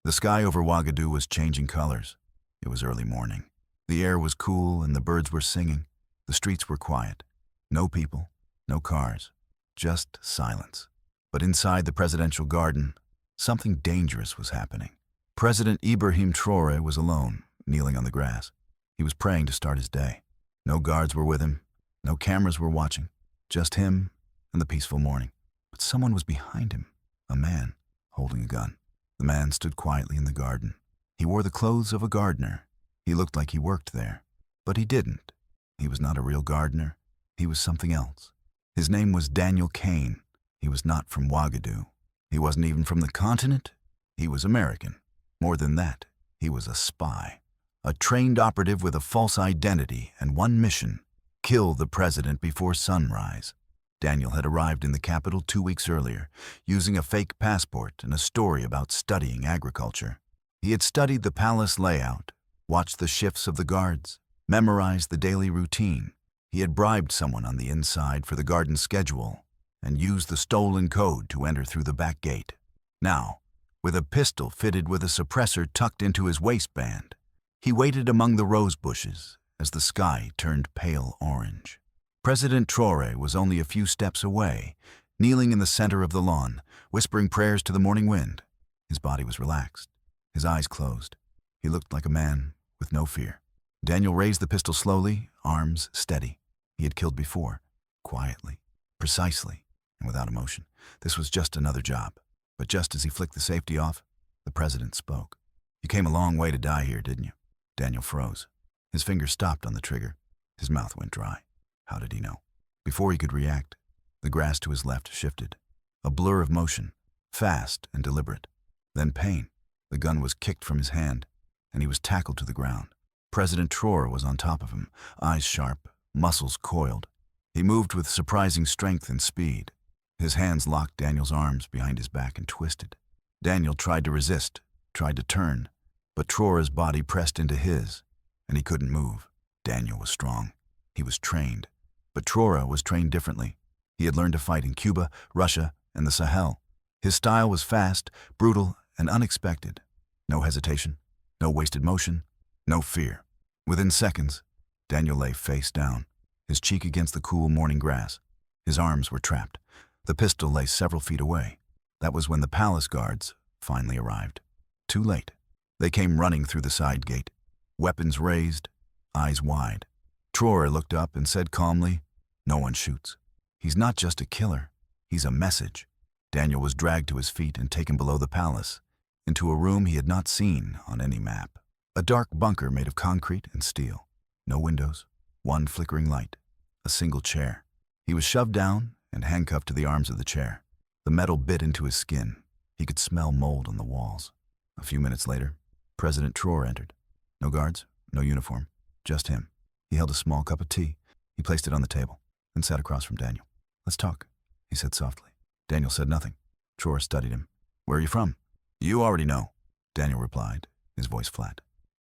The sky over Ouagadougou was changing colors. It was early morning. The air was cool and the birds were singing. The streets were quiet. No people, no cars, just silence. But inside the presidential garden, something dangerous was happening. President Ibrahim Traore was alone, kneeling on the grass. He was praying to start his day. No guards were with him. No cameras were watching. Just him and the peaceful morning. But someone was behind him, a man holding a gun. The man stood quietly in the garden. He wore the clothes of a gardener. He looked like he worked there, but he didn't. He was not a real gardener. He was something else. His name was Daniel Kane. He was not from Ouagadougou. He wasn't even from the continent. He was American. More than that, he was a spy. A trained operative with a false identity and one mission: kill the president before sunrise. Daniel had arrived in the capital 2 weeks earlier, using a fake passport and a story about studying agriculture. He had studied the palace layout, watched the shifts of the guards, memorized the daily routine. He had bribed someone on the inside for the garden schedule and used the stolen code to enter through the back gate. Now, with a pistol fitted with a suppressor tucked into his waistband, he waited among the rose bushes as the sky turned pale orange. President Traore was only a few steps away, kneeling in the center of the lawn, whispering prayers to the morning wind. His body was relaxed, his eyes closed. He looked like a man with no fear. Daniel raised the pistol slowly, arms steady. He had killed before, quietly, precisely, and without emotion. This was just another job. But just as he flicked the safety off, the president spoke. "You came a long way to die here, didn't you?" Daniel froze. His fingers stopped on the trigger. His mouth went dry. How did he know? Before he could react, the grass to his left shifted. A blur of motion, fast and deliberate. Then pain. The gun was kicked from his hand, and he was tackled to the ground. President Traore was on top of him, eyes sharp, muscles coiled. He moved with surprising strength and speed. His hands locked Daniel's arms behind his back and twisted. Daniel tried to resist, tried to turn, but Traore's body pressed into his, and he couldn't move. Daniel was strong. He was trained. But Traore was trained differently. He had learned to fight in Cuba, Russia, and the Sahel. His style was fast, brutal, and unexpected. No hesitation, no wasted motion, no fear. Within seconds, Daniel lay face down, his cheek against the cool morning grass. His arms were trapped. The pistol lay several feet away. That was when the palace guards finally arrived. Too late. They came running through the side gate, weapons raised, eyes wide. Traore looked up and said calmly, "No one shoots. He's not just a killer. He's a message." Daniel was dragged to his feet and taken below the palace, into a room he had not seen on any map. A dark bunker made of concrete and steel. No windows, one flickering light, a single chair. He was shoved down and handcuffed to the arms of the chair. The metal bit into his skin. He could smell mold on the walls. A few minutes later, President Traore entered. No guards, no uniform, just him. He held a small cup of tea. He placed it on the table and sat across from Daniel. "Let's talk," he said softly. Daniel said nothing. Traore studied him. "Where are you from?" "You already know," Daniel replied, his voice flat.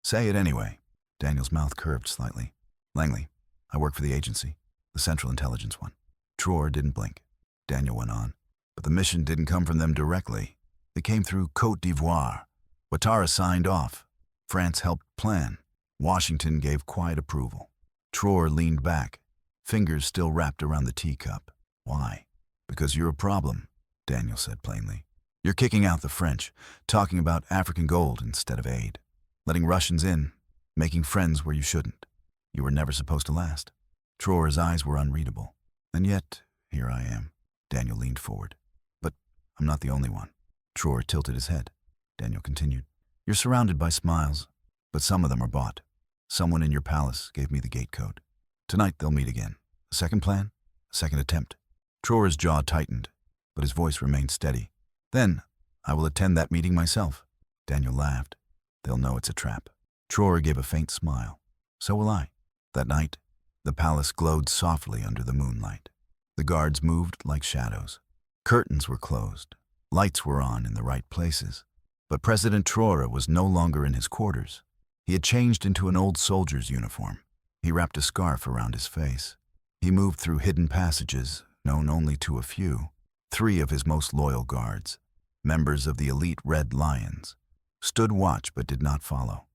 "Say it anyway." Daniel's mouth curved slightly. "Langley. I work for the agency, the Central Intelligence one." Traore didn't blink. Daniel went on. "But the mission didn't come from them directly. It came through Côte d'Ivoire. Ouattara signed off. France helped plan. Washington gave quiet approval." Traore leaned back, fingers still wrapped around the teacup. "Why?" "Because you're a problem," Daniel said plainly. "You're kicking out the French, talking about African gold instead of aid, letting Russians in, making friends where you shouldn't. You were never supposed to last." Traore's eyes were unreadable. "And yet, here I am." Daniel leaned forward. "But I'm not the only one." Traore tilted his head. Daniel continued. "You're surrounded by smiles, but some of them are bought. Someone in your palace gave me the gate code. Tonight they'll meet again. A second plan, a second attempt." Traore's jaw tightened, but his voice remained steady. "Then I will attend that meeting myself." Daniel laughed. "They'll know it's a trap." Traore gave a faint smile. "So will I." That night, the palace glowed softly under the moonlight. The guards moved like shadows. Curtains were closed. Lights were on in the right places. But President Traore was no longer in his quarters. He had changed into an old soldier's uniform. He wrapped a scarf around his face. He moved through hidden passages, known only to a few. 3 of his most loyal guards, members of the elite Red Lions, stood watch but did not follow.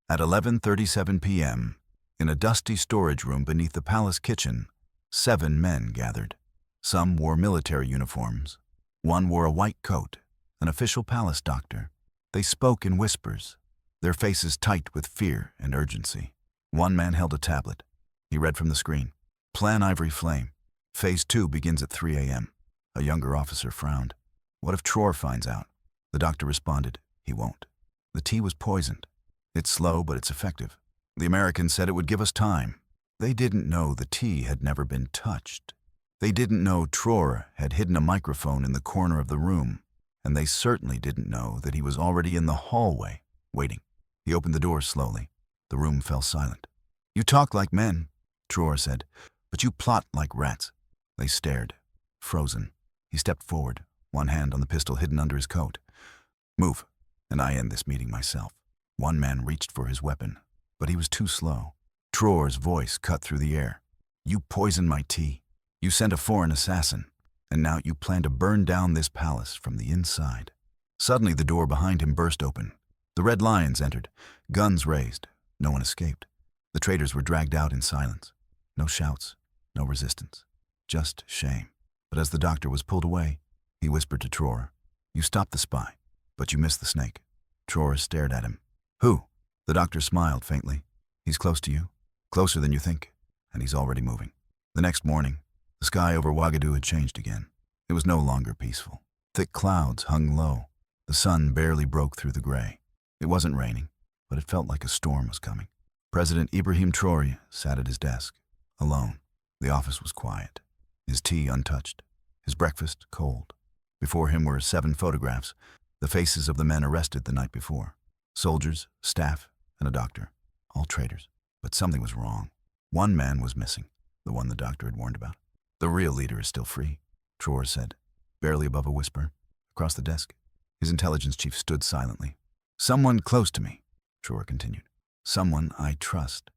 At 11:37 p.m., in a dusty storage room beneath the palace kitchen, 7 men gathered. Some wore military uniforms. One wore a white coat, an official palace doctor. They spoke in whispers, their faces tight with fear and urgency. One man held a tablet. He read from the screen. Plan Ivory Flame. Phase 2 begins at 3 a.m. A younger officer frowned. What if Traore finds out? The doctor responded, he won't. The tea was poisoned. It's slow, but it's effective. The Americans said it would give us time. They didn't know the tea had never been touched. They didn't know Traore had hidden a microphone in the corner of the room, and they certainly didn't know that he was already in the hallway, waiting. He opened the door slowly. The room fell silent. You talk like men, Traore said, but you plot like rats. They stared, frozen. He stepped forward, one hand on the pistol hidden under his coat. Move, and I end this meeting myself. One man reached for his weapon, but he was too slow. Traore's voice cut through the air. You poisoned my tea. You sent a foreign assassin, and now you plan to burn down this palace from the inside. Suddenly the door behind him burst open. The Red Lions entered, guns raised. No one escaped. The traitors were dragged out in silence. No shouts, no resistance, just shame. But as the doctor was pulled away, he whispered to Traore, You stopped the spy, but you missed the snake. Traore stared at him. Who? The doctor smiled faintly. He's close to you, closer than you think, and he's already moving. The next morning, the sky over Ouagadougou had changed again. It was no longer peaceful. Thick clouds hung low. The sun barely broke through the gray. It wasn't raining, but it felt like a storm was coming. President Ibrahim Traore sat at his desk, alone. The office was quiet, his tea untouched, his breakfast cold. Before him were 7 photographs, the faces of the men arrested the night before. Soldiers, staff, and a doctor, all traitors. But something was wrong. One man was missing, the one the doctor had warned about. The real leader is still free, Traore said, barely above a whisper, across the desk. His intelligence chief stood silently. Someone close to me, Traore continued. Someone I trust.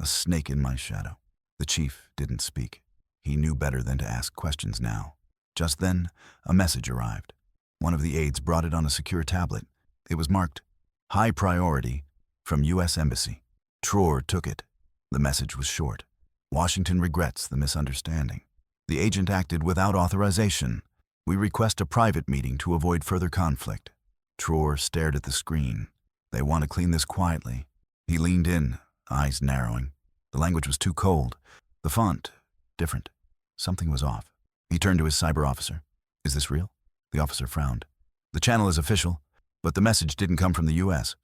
A snake in my shadow. The chief didn't speak. He knew better than to ask questions now. Just then, a message arrived. One of the aides brought it on a secure tablet. It was marked, High Priority, from U.S. Embassy. Traore took it. The message was short. Washington regrets the misunderstanding. The agent acted without authorization. We request a private meeting to avoid further conflict. Traore stared at the screen. They want to clean this quietly. He leaned in, eyes narrowing. The language was too cold. The font, different. Something was off. He turned to his cyber officer. Is this real? The officer frowned. The channel is official, but the message didn't come from the U.S.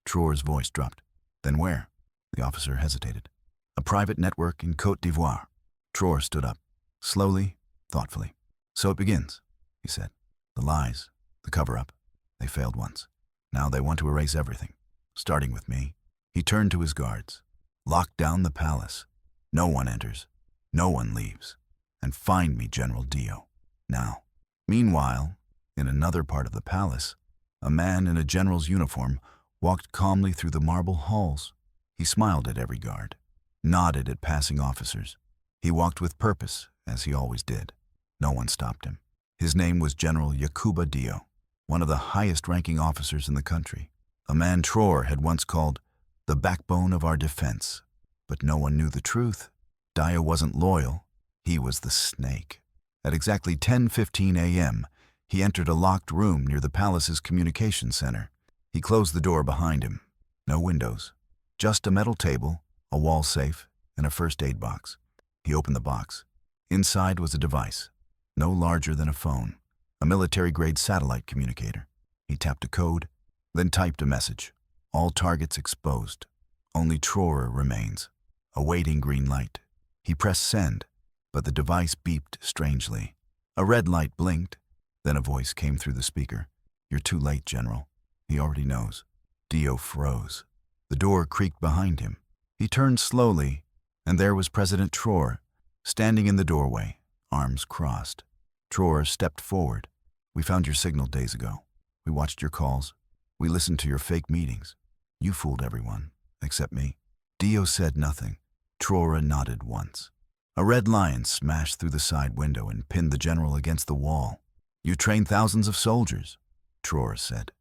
Traore's voice dropped. Then where? The officer hesitated. A private network in Côte d'Ivoire. Traore stood up, slowly, thoughtfully. So it begins, he said. The lies, the cover-up. They failed once. Now they want to erase everything, starting with me. He turned to his guards. Lock down the palace. No one enters. No one leaves. And find me General Dio. Now. Meanwhile, in another part of the palace, a man in a general's uniform walked calmly through the marble halls. He smiled at every guard, nodded at passing officers. He walked with purpose, as he always did. No one stopped him. His name was General Yakuba Dio, one of the highest-ranking officers in the country, a man Traore had once called the backbone of our defense. But no one knew the truth. Dio wasn't loyal. He was the snake. At exactly 10:15 a.m., he entered a locked room near the palace's communication center. He closed the door behind him. No windows. Just a metal table, a wall safe, and a first aid box. He opened the box. Inside was a device, no larger than a phone, a military-grade satellite communicator. He tapped a code, then typed a message. All targets exposed. Only Traore remains, awaiting green light. He pressed send, but the device beeped strangely. A red light blinked, then a voice came through the speaker. You're too late, General. He already knows. Dio froze. The door creaked behind him. He turned slowly, and there was President Traore, standing in the doorway, arms crossed. Traore stepped forward. We found your signal days ago. We watched your calls. We listened to your fake meetings. You fooled everyone, except me. Dio said nothing. Traore nodded once. A red lion smashed through the side window and pinned the general against the wall. You trained thousands of soldiers, Traore said.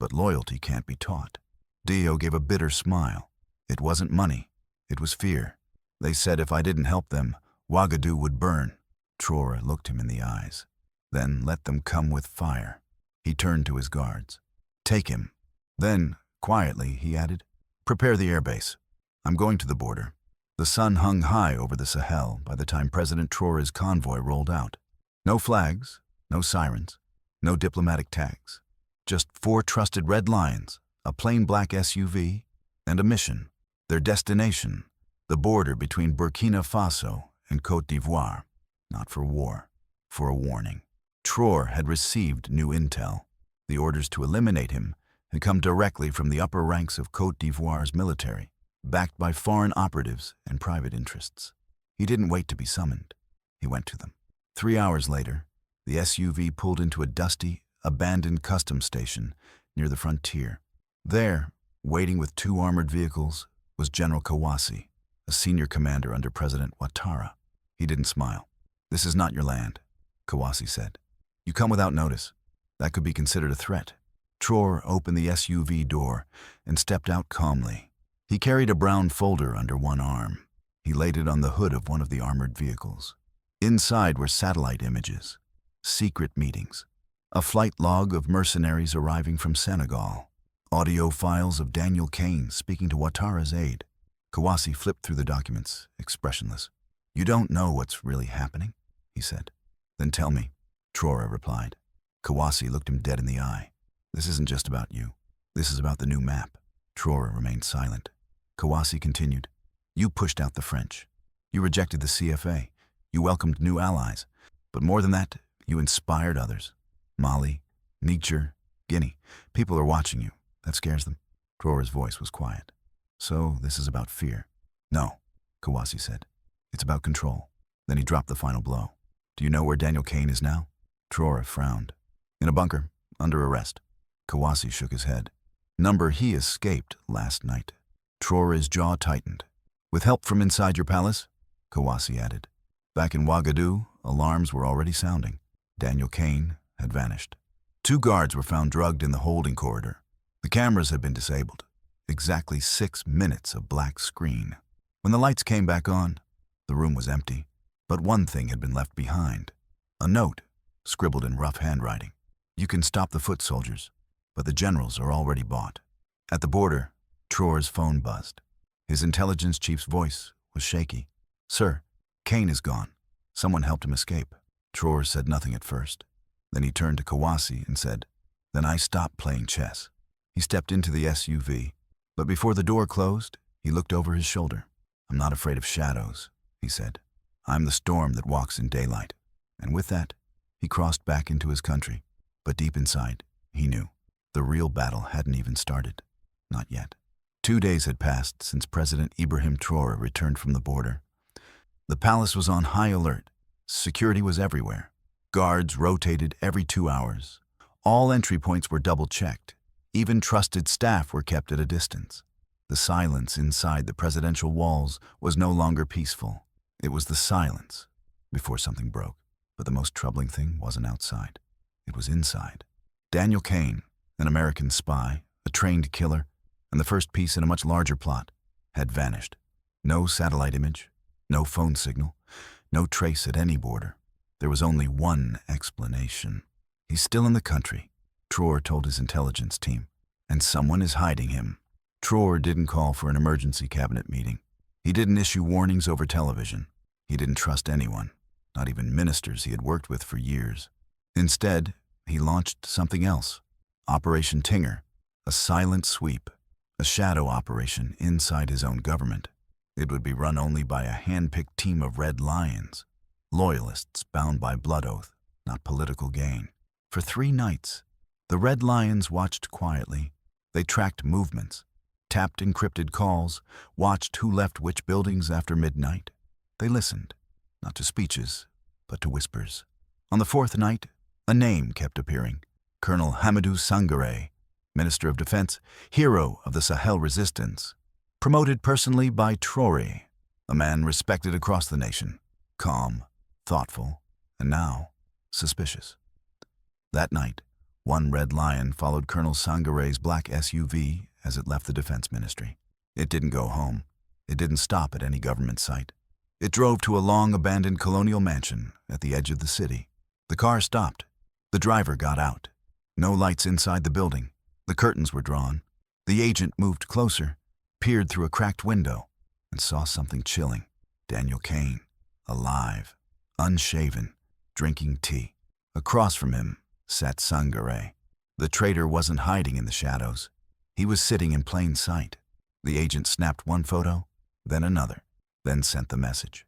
But loyalty can't be taught. Dio gave a bitter smile. It wasn't money. It was fear. They said if I didn't help them, Ouagadougou would burn. Traore looked him in the eyes. Then let them come with fire. He turned to his guards. Take him. Then, quietly, he added, prepare the airbase. I'm going to the border. The sun hung high over the Sahel by the time President Traore's convoy rolled out. No flags, no sirens, no diplomatic tags. Just 4 trusted red lions, a plain black SUV, and a mission. Their destination, the border between Burkina Faso and Côte d'Ivoire. Not for war, for a warning. Traore had received new intel. The orders to eliminate him had come directly from the upper ranks of Côte d'Ivoire's military, backed by foreign operatives and private interests. He didn't wait to be summoned. He went to them. 3 hours later, the SUV pulled into a dusty, abandoned customs station near the frontier. There, waiting with 2 armored vehicles, was General Kawasi, a senior commander under President Ouattara. He didn't smile. This is not your land, Kawasi said. You come without notice. That could be considered a threat. Traore opened the SUV door and stepped out calmly. He carried a brown folder under one arm. He laid it on the hood of one of the armored vehicles. Inside were satellite images, secret meetings, a flight log of mercenaries arriving from Senegal, audio files of Daniel Kane speaking to Ouattara's aide. Kawasi flipped through the documents, expressionless. You don't know what's really happening, he said. Then tell me, Traore replied. Kawasi looked him dead in the eye. This isn't just about you. This is about the new map. Traore remained silent. Kawasi continued. You pushed out the French. You rejected the CFA. You welcomed new allies. But more than that, you inspired others. Mali, Niger, Guinea. People are watching you. That scares them. Traore's voice was quiet. So this is about fear. No, Kawasi said. It's about control. Then he dropped the final blow. Do you know where Daniel Kane is now? Traore frowned. In a bunker, under arrest. Kawasi shook his head. Number he escaped last night. Traore's jaw tightened. With help from inside your palace? Kawasi added. Back in Ouagadougou, alarms were already sounding. Daniel Kane had vanished. 2 guards were found drugged in the holding corridor. The cameras had been disabled. Exactly 6 minutes of black screen. When the lights came back on, the room was empty. But one thing had been left behind. A note, scribbled in rough handwriting. You can stop the foot soldiers, but the generals are already bought. At the border, Traore's phone buzzed. His intelligence chief's voice was shaky. Sir, Kane is gone. Someone helped him escape. Traore said nothing at first. Then he turned to Kawasi and said, Then I stopped playing chess. He stepped into the SUV, but before the door closed, he looked over his shoulder. I'm not afraid of shadows, he said. I'm the storm that walks in daylight. And with that, he crossed back into his country. But deep inside, he knew. The real battle hadn't even started. Not yet. 2 days had passed since President Ibrahim Traore returned from the border. The palace was on high alert. Security was everywhere. Guards rotated every 2 hours. All entry points were double-checked. Even trusted staff were kept at a distance. The silence inside the presidential walls was no longer peaceful. It was the silence before something broke. But the most troubling thing wasn't outside. It was inside. Daniel Kane, an American spy, a trained killer, and the first piece in a much larger plot, had vanished. No satellite image, no phone signal, no trace at any border. There was only one explanation. He's still in the country, Traore told his intelligence team, and someone is hiding him. Traore didn't call for an emergency cabinet meeting. He didn't issue warnings over television. He didn't trust anyone, not even ministers he had worked with for years. Instead, he launched something else. Operation Tinger, a silent sweep, a shadow operation inside his own government. It would be run only by a hand-picked team of red lions, loyalists bound by blood oath, not political gain. For 3 nights, the red lions watched quietly. They tracked movements, tapped encrypted calls, watched who left which buildings after midnight. They listened, not to speeches, but to whispers. On the 4th night, a name kept appearing. Colonel Hamidou Sangaré, Minister of Defense, hero of the Sahel resistance, promoted personally by Traore, a man respected across the nation, calm, thoughtful, and now suspicious. That night, One red lion followed Colonel Sangare's black SUV as it left the defense ministry. It didn't go home. It didn't stop at any government site. It drove to a long-abandoned colonial mansion at the edge of the city. The car stopped. The driver got out. No lights inside the building. The curtains were drawn. The agent moved closer, peered through a cracked window, and saw something chilling. Daniel Kane, alive, unshaven, drinking tea. Across from him sat Sangare. The traitor wasn't hiding in the shadows. He was sitting in plain sight. The agent snapped one photo, then another, then sent the message.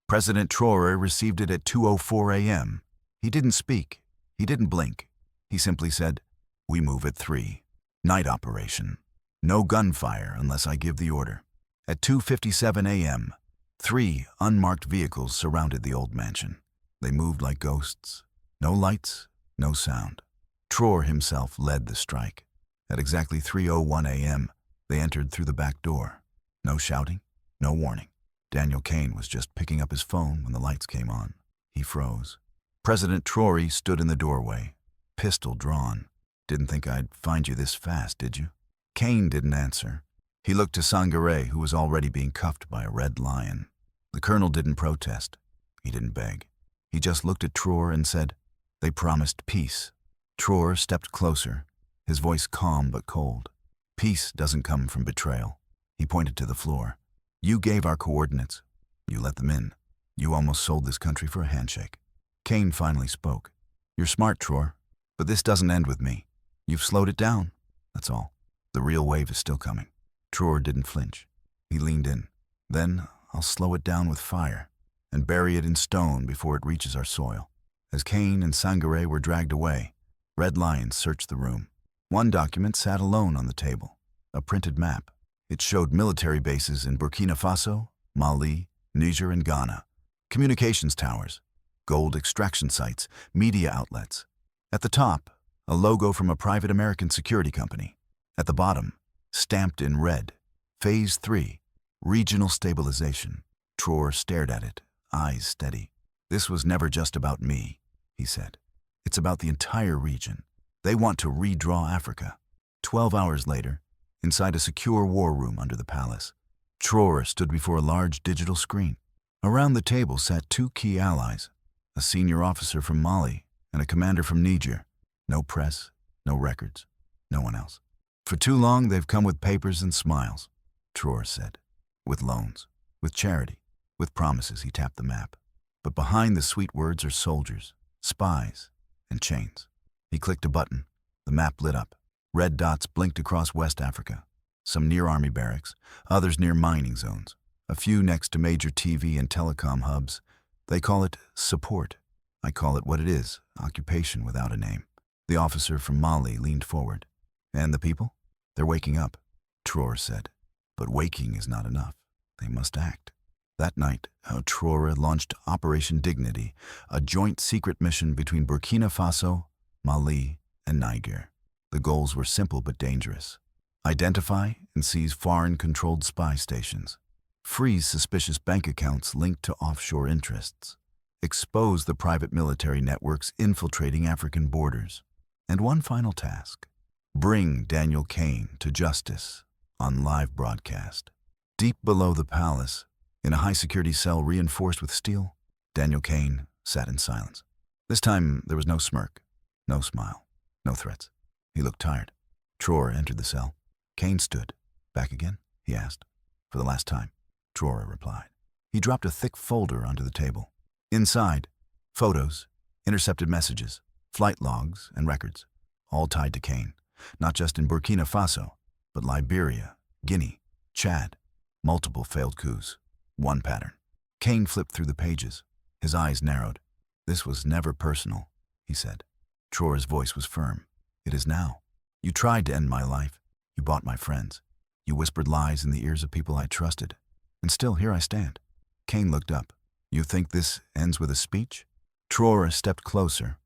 President Traore received it at 2:04 a.m. He didn't speak. He didn't blink. He simply said, "We move at 3. Night operation. No gunfire unless I give the order." At 2:57 a.m., 3 unmarked vehicles surrounded the old mansion. They moved like ghosts. No lights, no sound. Traore himself led the strike. At exactly 3:01 a.m., they entered through the back door. No shouting, no warning. Daniel Kane was just picking up his phone when the lights came on. He froze. President Traore stood in the doorway, pistol drawn. "Didn't think I'd find you this fast, did you?" Kane didn't answer. He looked to Sangare, who was already being cuffed by a red lion. The colonel didn't protest. He didn't beg. He just looked at Traore and said, "They promised peace." Traore stepped closer, his voice calm but cold. "Peace doesn't come from betrayal." He pointed to the floor. "You gave our coordinates. You let them in. You almost sold this country for a handshake." Kane finally spoke. "You're smart, Traore, but this doesn't end with me. You've slowed it down, that's all. The real wave is still coming." Traore didn't flinch. He leaned in. "Then I'll slow it down with fire and bury it in stone before it reaches our soil." As Kane and Sangare were dragged away, red lions searched the room. One document sat alone on the table, a printed map. It showed military bases in Burkina Faso, Mali, Niger, and Ghana, communications towers, gold extraction sites, media outlets. At the top, a logo from a private American security company. At the bottom, stamped in red, Phase 3, Regional Stabilization. Traore stared at it, eyes steady. "This was never just about me," he said. "It's about the entire region. They want to redraw Africa." 12 hours later, inside a secure war room under the palace, Traore stood before a large digital screen. Around the table sat 2 key allies, a senior officer from Mali and a commander from Niger. No press, no records, no one else. "For too long they've come with papers and smiles," Traore said. "With loans, with charity, with promises." He tapped the map. "But behind the sweet words are soldiers, spies, and chains." He clicked a button. The map lit up. Red dots blinked across West Africa, some near army barracks, others near mining zones, a few next to major TV and telecom hubs. They call it support. I call it what it is, occupation without a name. The officer from Mali leaned forward. "And the people? They're waking up," Traore said. "But waking is not enough. They must act." That night, Traore launched Operation Dignity, a joint secret mission between Burkina Faso, Mali, and Niger. The goals were simple but dangerous. Identify and seize foreign-controlled spy stations. Freeze suspicious bank accounts linked to offshore interests. Expose the private military networks infiltrating African borders. And one final task: bring Daniel Kane to justice on live broadcast. Deep below the palace, in a high-security cell reinforced with steel, Daniel Kane sat in silence. This time there was no smirk, no smile, no threats. He looked tired. Traore entered the cell. Kane stood. "Back again?" he asked. "For the last time," Traore replied. He dropped a thick folder onto the table. Inside, photos, intercepted messages, flight logs, and records, all tied to Kane, not just in Burkina Faso, but Liberia, Guinea, Chad. Multiple failed coups. One pattern. Kane flipped through the pages. His eyes narrowed. "This was never personal," he said. Traore's voice was firm. "It is now. You tried to end my life. You bought my friends. You whispered lies in the ears of people I trusted. And still, here I stand." Kane looked up. "You think this ends with a speech?" Traore stepped closer.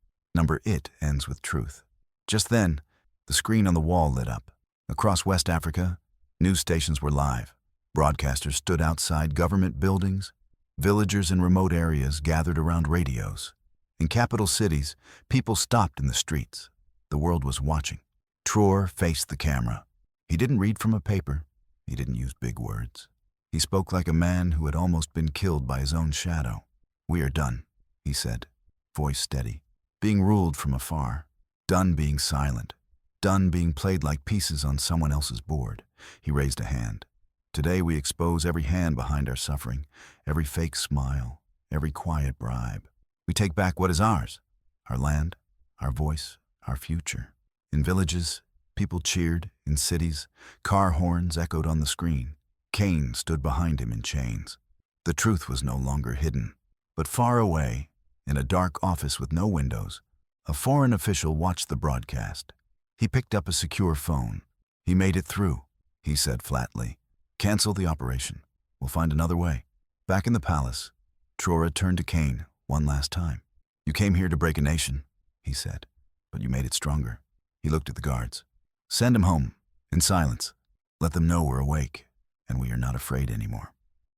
"It ends with truth." Just then, the screen on the wall lit up. Across West Africa, news stations were live. Broadcasters stood outside government buildings. Villagers in remote areas gathered around radios. In capital cities, people stopped in the streets. The world was watching. Traore faced the camera. He didn't read from a paper. He didn't use big words. He spoke like a man who had almost been killed by his own shadow. "We are done," he said, voice steady, being ruled from afar. Done being silent. Done being played like pieces on someone else's board. He raised a hand. "Today we expose every hand behind our suffering, every fake smile, every quiet bribe. We take back what is ours, our land, our voice, our future." In villages, people cheered. In cities, car horns echoed on the screen. Cain stood behind him in chains. The truth was no longer hidden. But far away, in a dark office with no windows, a foreign official watched the broadcast. He picked up a secure phone. "He made it through," he said flatly. "Cancel the operation. We'll find another way." Back in the palace, Traore turned to Cain one last time. "You came here to break a nation," he said, "but you made it stronger." He looked at the guards. "Send him home, in silence. Let them know we're awake, and we are not afraid anymore."